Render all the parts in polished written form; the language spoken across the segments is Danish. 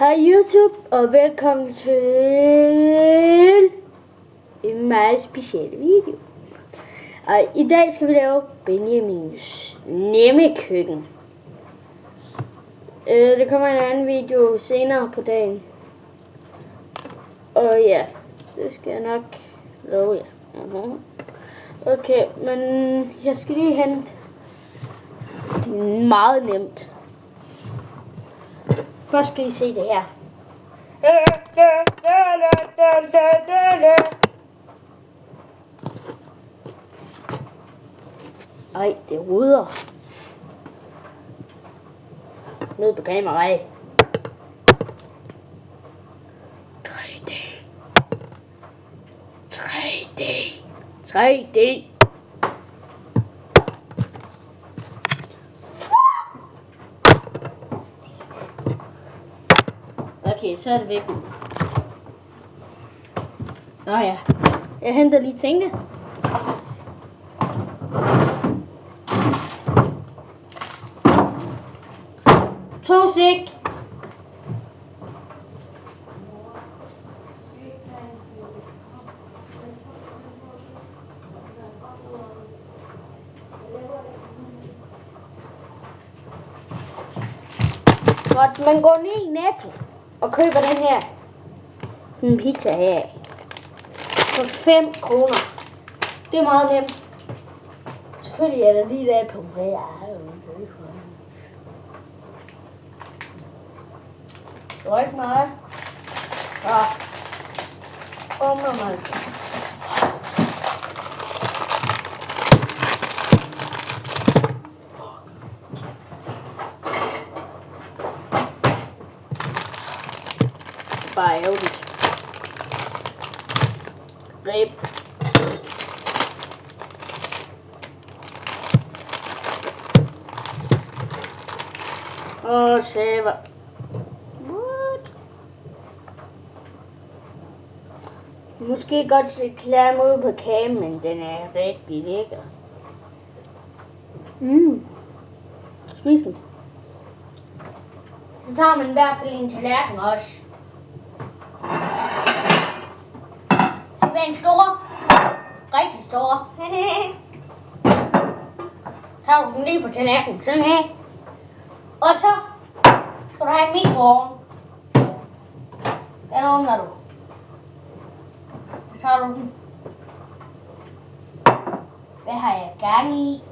Hej YouTube, og velkommen til en meget speciel video. Og i dag skal vi lave Benjamins nemme køkken. Der kommer en anden video senere på dagen. Og ja, det skal jeg nok love jer. Okay, men jeg skal lige hente. Det er meget nemt. Først skal I se det her. Ej, det ruder. Ned på kameraet. 3D. 3D. 3D. Okay, så er det væk. Nå ja, jeg henter lige tingene. To sik. Godt, man går ned i Netto og køber den her. Sådan en pizza her. For 5 kroner. Det er meget nemt. Selvfølgelig er der lige der på hver. Det var ikke meget. Ja. Kommer man. Bare ærgerligt. Rib. Og sæver. What? Måske godt se klam ud på kagen, men den er rigtig lækker. Spis den. Så tager man i hvert fald en tallerken også. En stor, rigtig stor. Tager du den lige på tallerkenen, sådan her. Og så skal du have en mikroovn. Den åbner du. Så tager du den. Hvad har jeg gang i?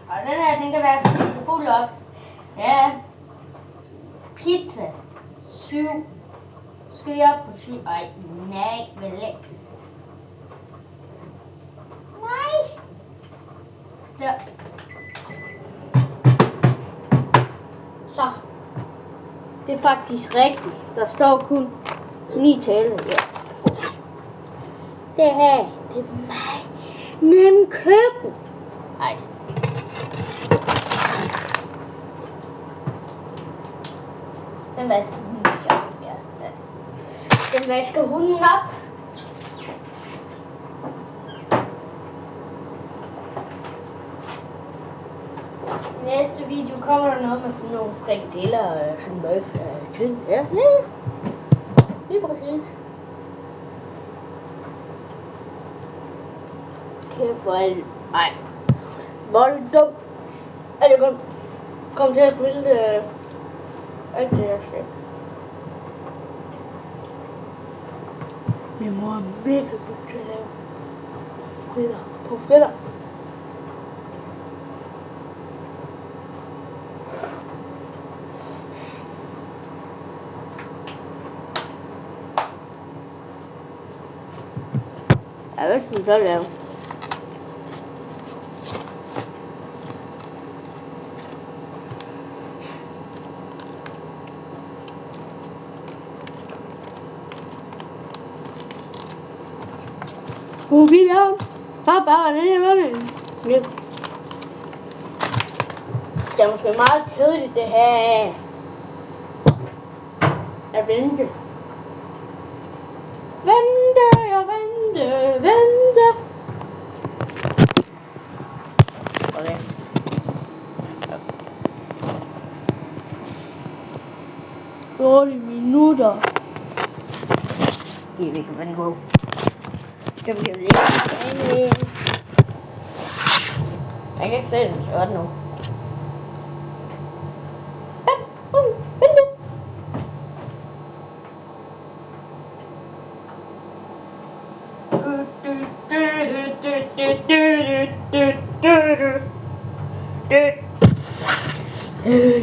Og den her, den kan være fuld op. Ja. Pizza 7. Skal jeg op på 7? Ej, nej, vel ikke. Nej. Der. Så. Det er faktisk rigtigt. Der står kun 9 tal. Ja. Det her, det er mig. Nem køkken. Ej. Den vasker hunden op. Ja. Den vasker hunden op. I næste video kommer der noget med nogle frikadeller og sådan noget ting. Ja, lige præcis. Kæft, hvor er det... Ej. Hvor er det dumt. At jeg kom til at spille det... Alt det der shit. Min mor er mega god til at lave fritter på fritter. Jeg ved ikke, hvad lave. Video. Papa, det er måske meget kedeligt det her. At vente. Vente. 8 minutter. Jeg ved ikke, hvordan det går. Det bliver lidt af. Jeg kan ikke se den så godt nu.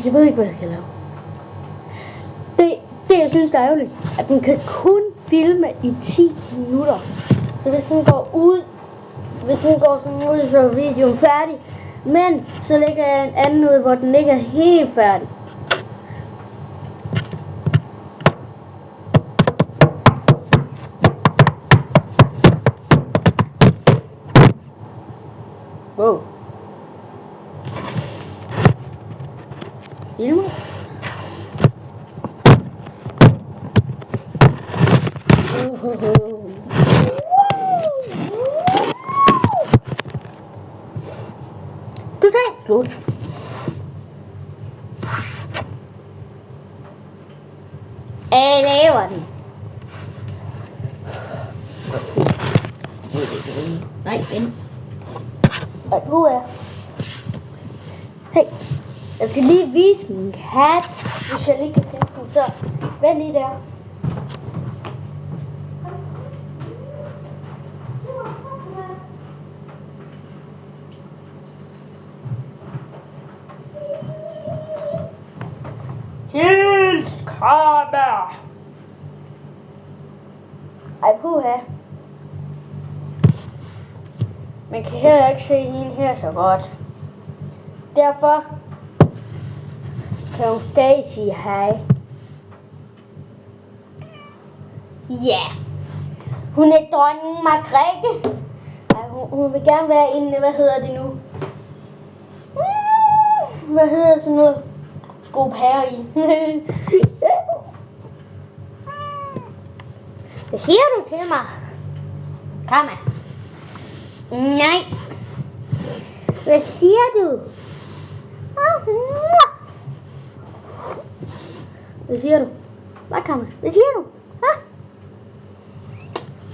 Jeg ved ikke, hvad jeg skal lave. Det jeg synes, der er ærgerligt, at den kan kun filme i 10 minutter. Så hvis den går sådan ud, så er videoen færdig. Men så lægger jeg en anden ud, hvor den ikke er helt færdig. Wow. Filmer. Totalt slut. Jeg laver den. Nej, vent. Hvor er? Hey, jeg skal lige vise min kat, hvis jeg lige kan finde den, så vent lige der. Helt kamera. Ej, puha. Man kan heller ikke se hende her så godt. Derfor kan hun stadig sige hej. Ja. Hun er dronning Margrethe. Ej, hun vil gerne være inde, hvad hedder det nu? Hvad hedder sådan noget? Skub her i. Hvad siger du til mig? Kom her. Nej. Hvad siger du? Hvad siger du? Hvad kommer? Hvad siger du? Hå?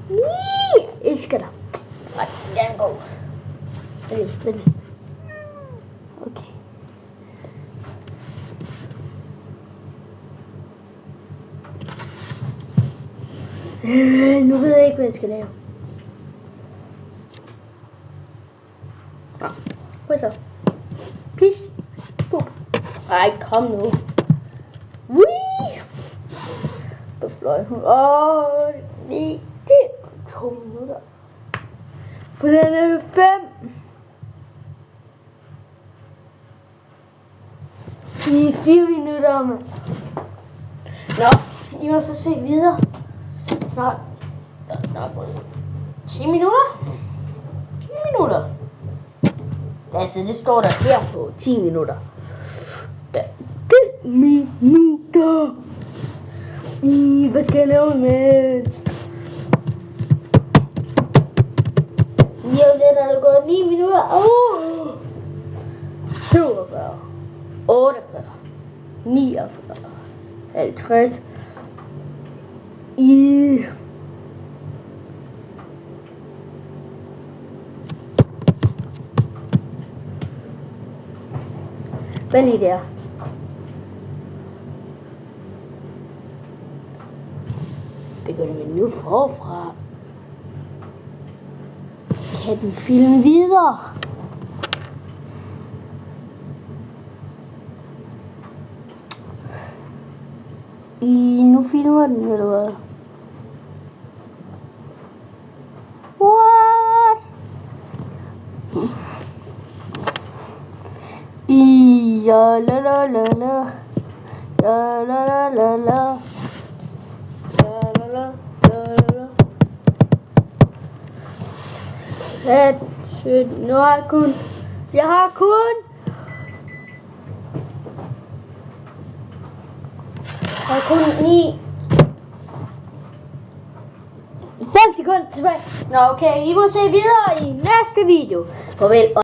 Jeg elsker dig. Jeg vil gerne gå. Vent. Okay. Nu ved jeg ikke, hvad jeg skal lave. Hvad så? Pis. Pup. Ej, kom nu. Wii. Der fløj hun. Det er 2 minutter. For den er 5. I 4 minutter, mand. Nå, I må så se videre. Snart. Der er snart gået 10 minutter. 10 minutter. Altså, det står der her på 10 minutter. 10 minutter. Hvad skal jeg lave imens? Jo, det er gået 9 minutter. 47. 48. 49. 50. Vent lige der. Det gør det nu forfra. Kan den filme videre? Nu filmer den, eller hvad? What? Ja, la la la la. La la la la la. La la la la. Nu har jeg kun. Jeg har kun 9. 5 sekunder tilbage. Nå, okay, I må se videre i næste video. Farvel.